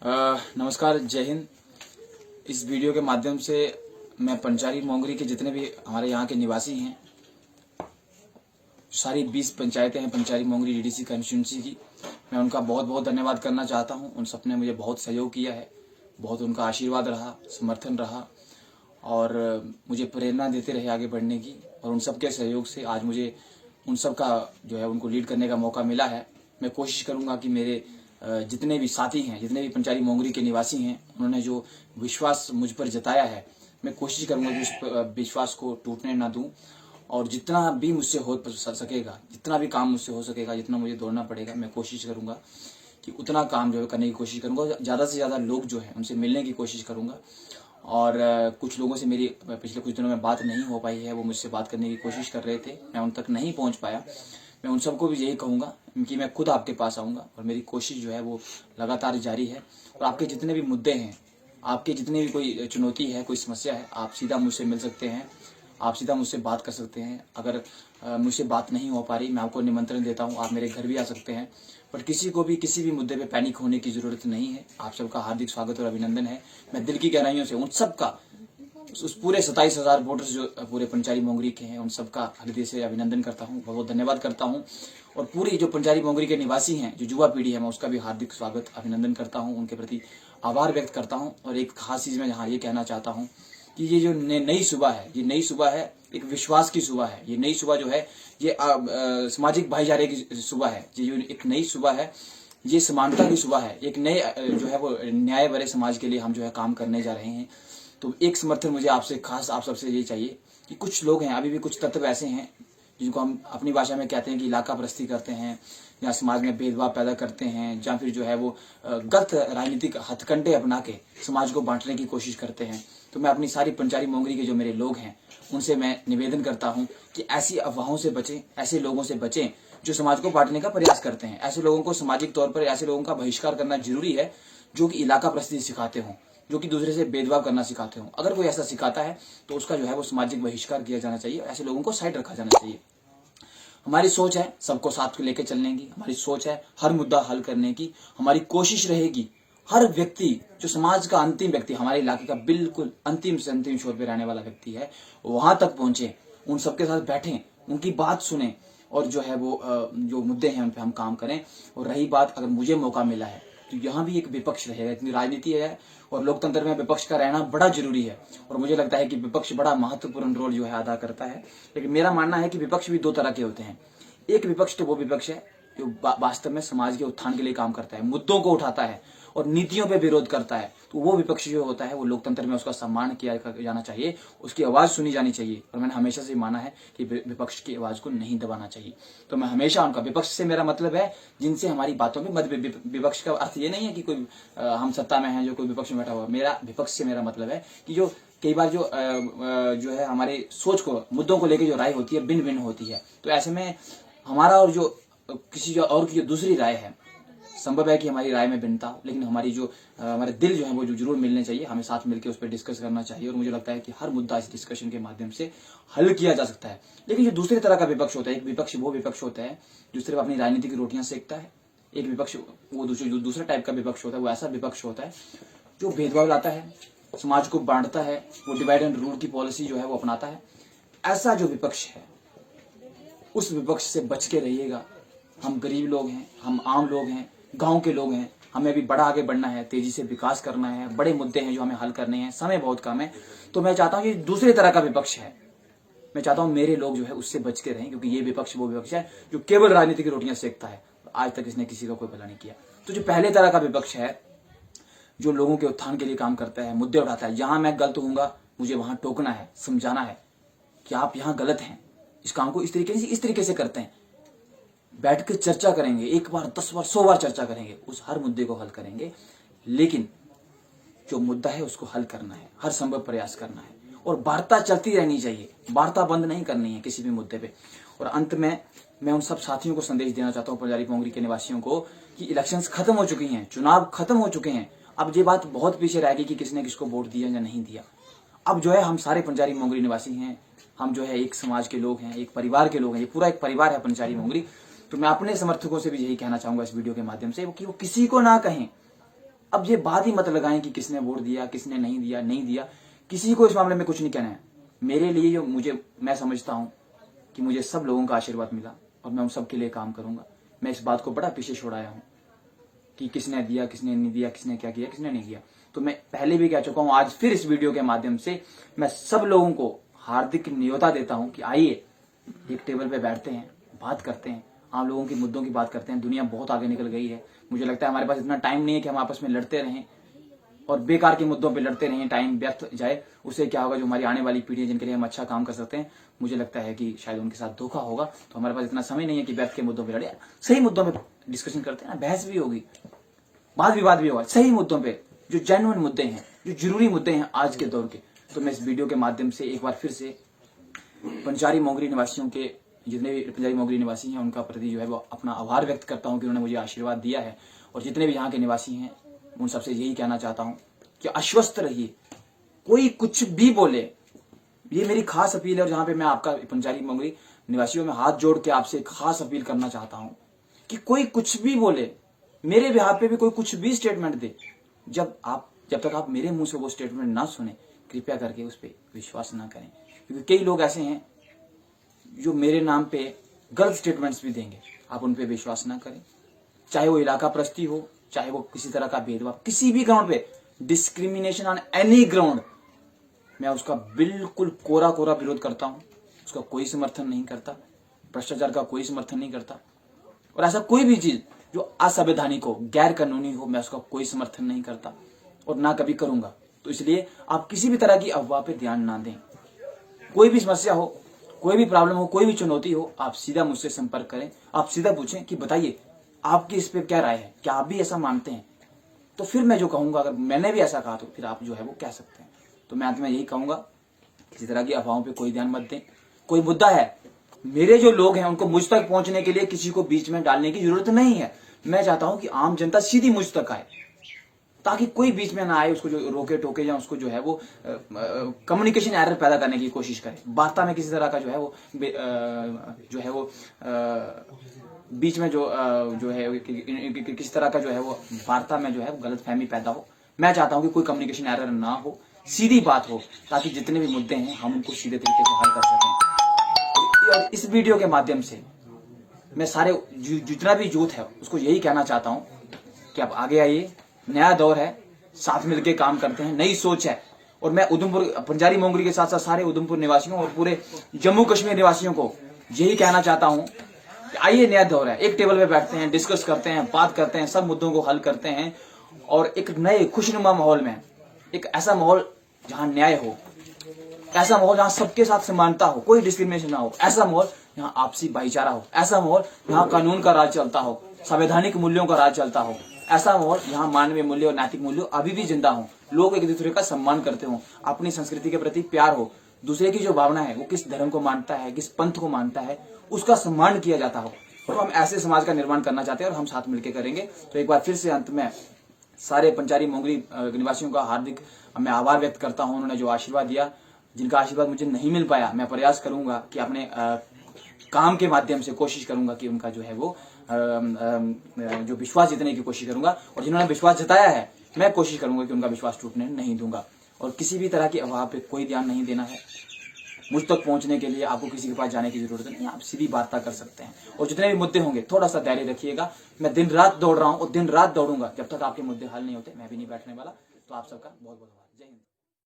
नमस्कार, जय हिंद। इस वीडियो के माध्यम से मैं पंचारी मोंगरी के जितने भी हमारे यहाँ के निवासी हैं, सारी 20 पंचायतें हैं पंचारी मोंगरी डीडीसी कंस्टिट्यूंसी की, मैं उनका बहुत बहुत धन्यवाद करना चाहता हूँ। उन सब ने मुझे बहुत सहयोग किया है, बहुत उनका आशीर्वाद रहा, समर्थन रहा और मुझे प्रेरणा देते रहे आगे बढ़ने की। और उन सब के सहयोग से आज मुझे उन सब का जो है उनको लीड करने का मौका मिला है। मैं कोशिश करूँगा कि मेरे जितने भी साथी हैं, जितने भी पंचारी मोंगरी के निवासी हैं, उन्होंने जो विश्वास मुझ पर जताया है, मैं कोशिश करूँगा कि उस विश्वास को टूटने ना दूँ। और जितना भी मुझसे हो सकेगा, जितना भी काम मुझसे हो सकेगा, जितना मुझे दौड़ना पड़ेगा, मैं कोशिश करूँगा कि उतना काम जो है करने की कोशिश करूँगा। ज़्यादा से ज़्यादा लोग जो है उनसे मिलने की कोशिश करूँगा। और कुछ लोगों से मेरी पिछले कुछ दिनों में बात नहीं हो पाई है, वो मुझसे बात करने की कोशिश कर रहे थे, मैं उन तक नहीं पहुँच पाया। मैं उन सबको भी यही कहूँगा कि मैं खुद आपके पास आऊँगा और मेरी कोशिश जो है वो लगातार जारी है। और आपके जितने भी मुद्दे हैं, आपके जितने भी कोई चुनौती है, कोई समस्या है, आप सीधा मुझसे मिल सकते हैं, आप सीधा मुझसे बात कर सकते हैं। अगर मुझसे बात नहीं हो पा रही, मैं आपको निमंत्रण देता हूँ, आप मेरे घर भी आ सकते हैं। पर किसी को भी किसी भी मुद्दे पे पैनिक होने की ज़रूरत नहीं है। आप सबका हार्दिक स्वागत और अभिनंदन है। मैं दिल की गहराइयों से उन सबका, उस पूरे 27,000 वोटर्स जो पूरे पंचारी मोंगरी के हैं, उन सबका हृदय से अभिनंदन करता हूँ, बहुत बहुत धन्यवाद करता हूँ। और पूरी जो पंचारी मोंगरी के निवासी हैं, जो युवा पीढ़ी है, मैं उसका भी हार्दिक स्वागत अभिनंदन करता हूँ, उनके प्रति आभार व्यक्त करता हूँ। और एक खास चीज़ मैं यहाँ ये कहना चाहता हूँ कि ये जो नई सुबह है, ये नई सुबह है, एक विश्वास की सुबह है। ये नई सुबह जो है ये सामाजिक भाईचारे की सुबह है। ये जो एक नई सुबह है, ये समानता की सुबह है। एक नए जो है वो न्याय भरे समाज के लिए हम जो है काम करने जा रहे हैं। तो एक समर्थन मुझे आपसे खास आप सबसे ये चाहिए कि कुछ लोग हैं, अभी भी कुछ तत्व ऐसे हैं जिनको हम अपनी भाषा में कहते हैं कि इलाका परस्ती करते हैं, या समाज में भेदभाव पैदा करते हैं, या फिर जो है वो गलत राजनीतिक हथकंडे अपना के समाज को बांटने की कोशिश करते हैं। तो मैं अपनी सारी पंचारी मोंगरी के जो मेरे लोग हैं उनसे मैं निवेदन करता हूं कि ऐसी अफवाहों से बचें, ऐसे लोगों से बचें जो समाज को बांटने का प्रयास करते हैं। ऐसे लोगों को सामाजिक तौर पर ऐसे लोगों का बहिष्कार करना जरूरी है जो कि इलाका परस्ती सिखाते हों, जो कि दूसरे से भेदभाव करना सिखाते हों। अगर कोई ऐसा सिखाता है तो उसका जो है वो सामाजिक बहिष्कार किया जाना चाहिए, ऐसे लोगों को साइड रखा जाना चाहिए। हमारी सोच है सबको साथ लेके चलने की, हमारी सोच है हर मुद्दा हल करने की। हमारी कोशिश रहेगी हर व्यक्ति, जो समाज का अंतिम व्यक्ति, हमारे इलाके का बिल्कुल अंतिम से अंतिम छोर पे रहने वाला व्यक्ति है, वहां तक पहुंचे, उन सबके साथ बैठें, उनकी बात सुने और जो है वो जो मुद्दे हैं उन पे हम काम करें। और रही बात, अगर मुझे मौका मिला है तो यहाँ भी एक विपक्ष रहेगा। इतनी राजनीति है और लोकतंत्र में विपक्ष का रहना बड़ा जरूरी है। और मुझे लगता है कि विपक्ष बड़ा महत्वपूर्ण रोल जो है अदा करता है। लेकिन मेरा मानना है कि विपक्ष भी दो तरह के होते हैं। एक विपक्ष तो वो विपक्ष है जो वास्तव में समाज के उत्थान के लिए काम करता है, मुद्दों को उठाता है और नीतियों पे विरोध करता है। तो वो विपक्ष जो होता है वो लोकतंत्र में उसका सम्मान किया जाना चाहिए, उसकी आवाज सुनी जानी चाहिए। और मैंने हमेशा से माना है कि विपक्ष की आवाज को नहीं दबाना चाहिए। तो मैं हमेशा उनका, विपक्ष से मेरा मतलब है जिनसे हमारी बातों में मत, विपक्ष का अर्थ ये नहीं है कि कोई हम सत्ता में है जो कोई विपक्ष में बैठा हुआ। मेरा विपक्ष से मेरा मतलब है कि जो कई बार जो है हमारे सोच को, मुद्दों को लेकर जो राय होती है भिन्न भिन्न होती है। तो ऐसे में हमारा और जो किसी जो और की जो दूसरी राय है, संभव है कि हमारी राय में भिन्नता हो, लेकिन हमारी जो हमारे दिल जो है वो जो जरूर मिलने चाहिए, हमें साथ मिलकर उस पर डिस्कस करना चाहिए। और मुझे लगता है कि हर मुद्दा इस डिस्कशन के माध्यम से हल किया जा सकता है। लेकिन जो दूसरे तरह का विपक्ष होता है, एक विपक्ष वो विपक्ष होता है जो सिर्फ अपनी राजनीति की रोटियां सेकता है। एक विपक्ष वो दूसरा टाइप का विपक्ष होता है, वो ऐसा विपक्ष होता है जो भेदभाव लाता है, समाज को बांटता है, वो डिवाइड एंड रूल की पॉलिसी जो है वो अपनाता है। ऐसा जो विपक्ष है, उस विपक्ष से बच के रहिएगा। हम गरीब लोग हैं, हम आम लोग हैं, गांव के लोग हैं, हमें भी बड़ा आगे बढ़ना है, तेजी से विकास करना है, बड़े मुद्दे हैं जो हमें हल करने हैं, समय बहुत कम है। तो मैं चाहता हूं कि दूसरे तरह का विपक्ष है, मैं चाहता हूं मेरे लोग जो है उससे बच के रहें, क्योंकि ये विपक्ष वो विपक्ष है जो केवल राजनीति की रोटियां सेकता है। आज तक इसने किसी का कोई भला नहीं किया। तो जो पहले तरह का विपक्ष है, जो लोगों के उत्थान के लिए काम करता है, मुद्दे उठाता है, जहां मैं गलत हूंगा मुझे वहां टोकना है, समझाना है कि आप यहाँ गलत हैं, इस काम को इस तरीके से करते हैं। बैठ कर चर्चा करेंगे, 1 बार 10 बार 100 बार चर्चा करेंगे, उस हर मुद्दे को हल करेंगे। लेकिन जो मुद्दा है उसको हल करना है, हर संभव प्रयास करना है और वार्ता चलती रहनी चाहिए, वार्ता बंद नहीं करनी है किसी भी मुद्दे पे। और अंत में मैं उन सब साथियों को संदेश देना चाहता हूँ, पंचारी मोंगरी के निवासियों को, कि इलेक्शंस खत्म हो चुकी हैं, चुनाव खत्म हो चुके हैं। अब ये बात बहुत पीछे रह गई कि किसने किसको वोट दिया या नहीं दिया। अब जो है हम सारे पंचारी मोंगरी निवासी हैं, हम जो है एक समाज के लोग हैं, एक परिवार के लोग हैं, ये पूरा एक परिवार है पंचारी मोंगरी। तो मैं अपने समर्थकों से भी यही कहना चाहूंगा इस वीडियो के माध्यम से कि वो किसी को ना कहें अब ये बात ही मत लगाएं कि किसने वोट दिया, किसने नहीं दिया। किसी को इस मामले में कुछ नहीं कहना है। मेरे लिए जो मैं समझता हूं कि मुझे सब लोगों का आशीर्वाद मिला और मैं उन सब के लिए काम करूंगा। मैं इस बात को बड़ा पीछे छोड़ाया हूं कि किसने दिया, किसने नहीं दिया, किसने क्या किया, किसने नहीं किया। तो मैं पहले भी कह चुका हूं, आज फिर इस वीडियो के माध्यम से मैं सब लोगों को हार्दिक न्योता देता हूं कि आइए एक टेबल पे बैठते हैं, बात करते हैं, आम लोगों के मुद्दों की बात करते हैं। दुनिया बहुत आगे निकल गई है। मुझे लगता है हमारे पास इतना टाइम नहीं है कि हम आपस में लड़ते रहें और बेकार के मुद्दों पे लड़ते रहें, टाइम व्यर्थ जाए। उससे क्या होगा, जो हमारी आने वाली पीढ़ी है जिनके लिए हम अच्छा काम कर सकते हैं, मुझे लगता है कि शायद उनके साथ धोखा होगा। तो हमारे पास इतना समय नहीं है कि व्यर्थ के मुद्दों पे लड़े। सही मुद्दों पे डिस्कशन करते हैं ना, बहस भी होगी, वाद विवाद भी होगा, सही मुद्दों पे जो जेन्युइन मुद्दे हैं, जो जरूरी मुद्दे हैं आज के दौर के। तो मैं इस वीडियो के माध्यम से एक बार फिर से पंचारी मोंगरी निवासियों के, जितने भी पंचारी मोंगरी निवासी हैं, उनका प्रति जो है वो अपना आभार व्यक्त करता हूं कि उन्होंने मुझे आशीर्वाद दिया है। और जितने भी यहाँ के निवासी हैं उन सबसे यही कहना चाहता हूं कि आश्वस्त रहिए, कोई कुछ भी बोले, ये मेरी खास अपील है। और जहां पे मैं आपका पंचारी मोंगरी निवासियों में हाथ जोड़ के आपसे खास अपील करना चाहता हूं कि कोई कुछ भी बोले, मेरे बिहाफ पे भी कोई कुछ भी स्टेटमेंट दे, जब तक आप मेरे मुंह से वो स्टेटमेंट ना सुने, कृपया करके उस पर विश्वास ना करें। क्योंकि कई लोग ऐसे हैं जो मेरे नाम पे गलत स्टेटमेंट्स भी देंगे, आप उन पे विश्वास ना करें। चाहे वो इलाका प्रस्ती हो, चाहे वो किसी तरह का भेदभाव, किसी भी ग्राउंड पे, डिस्क्रिमिनेशन ऑन एनी ग्राउंड, मैं उसका बिल्कुल कोरा कोरा विरोध करता हूं। उसका कोई समर्थन नहीं करता, भ्रष्टाचार का कोई समर्थन नहीं करता। और ऐसा कोई भी चीज जो असंवैधानिक हो, गैर कानूनी हो, मैं उसका कोई समर्थन नहीं करता और ना कभी करूंगा। तो इसलिए आप किसी भी तरह की अफवाह पे ध्यान ना दें। कोई भी समस्या हो, कोई भी प्रॉब्लम हो, कोई भी चुनौती हो, आप सीधा मुझसे संपर्क करें। आप सीधा पूछें कि बताइए आपकी इस पे क्या राय है, क्या आप भी ऐसा मानते हैं। तो फिर मैं जो कहूंगा, अगर मैंने भी ऐसा कहा तो फिर आप जो है वो कह सकते हैं। तो मैं अंत में यही कहूंगा, किसी तरह की अफवाहों पे कोई ध्यान मत दें। कोई मुद्दा है, मेरे जो लोग हैं उनको मुझ तक पहुंचने के लिए किसी को बीच में डालने की जरूरत नहीं है। मैं चाहता हूं कि आम जनता सीधी मुझ तक आए, ताकि कोई बीच में ना आए, उसको जो रोके टोके या उसको जो है वो कम्युनिकेशन एरर पैदा करने की कोशिश करे। वार्ता में किसी तरह का जो है वो बीच में जो है किसी तरह का जो है वो वार्ता में जो है गलतफहमी पैदा हो। मैं चाहता हूं कि कोई कम्युनिकेशन एरर ना हो, सीधी बात हो, ताकि जितने भी मुद्दे हैं हम उनको सीधे तरीके से हल कर सकें। और इस वीडियो के माध्यम से मैं सारे जितना भी यूथ है उसको यही कहना चाहता हूं कि आप आगे आइए, नया दौर है, साथ मिलकर काम करते हैं, नई सोच है। और मैं उधमपुर पंचारी मोंगरी के साथ साथ सारे उधमपुर निवासियों और पूरे जम्मू कश्मीर निवासियों को यही कहना चाहता हूं कि आइए, नया दौर है, एक टेबल पे बैठते हैं, डिस्कस करते हैं, बात करते हैं, सब मुद्दों को हल करते हैं और एक नए खुशनुमा माहौल में, एक ऐसा माहौल जहां न्याय हो, ऐसा माहौल जहां सबके साथ समानता हो, कोई डिस्क्रिमिनेशन ना हो, ऐसा माहौल यहाँ आपसी भाईचारा हो, ऐसा माहौल यहाँ कानून का राज चलता हो, संवैधानिक मूल्यों का राज चलता हो, ऐसा माहौल यहाँ मानवीय मूल्य और नैतिक मूल्य अभी भी जिंदा हो, लोग एक दूसरे का सम्मान करते हो, अपनी संस्कृति के प्रति प्यार हो, दूसरे की जो भावना है वो किस धर्म को मानता है, किस पंथ को मानता है, उसका सम्मान किया जाता हो। तो हम ऐसे समाज का निर्माण करना चाहते हैं और हम साथ मिलकर करेंगे। तो एक बार फिर से अंत में सारे पंचारी मोंगरी निवासियों का हार्दिक मैं आभार व्यक्त करता हूं। उन्होंने जो आशीर्वाद दिया, जिनका आशीर्वाद मुझे नहीं मिल पाया, मैं प्रयास करूंगा कि अपने काम के माध्यम से कोशिश करूंगा कि उनका जो है वो जो विश्वास जीतने की कोशिश करूंगा। और जिन्होंने विश्वास जताया है, मैं कोशिश करूंगा कि उनका विश्वास टूटने नहीं दूंगा। और किसी भी तरह की अफवाह पे कोई ध्यान नहीं देना है। मुझ तक पहुंचने के लिए आपको किसी के पास जाने की जरूरत नहीं, आप सीधी वार्ता कर सकते हैं। और जितने भी मुद्दे होंगे थोड़ा सा धैर्य रखिएगा। मैं दिन रात दौड़ रहा हूं और दिन रात दौड़ूंगा, जब तक आपके मुद्दे हल नहीं होते मैं भी नहीं बैठने वाला। तो आप सबका बहुत बहुत धन्यवाद। जय हिंद।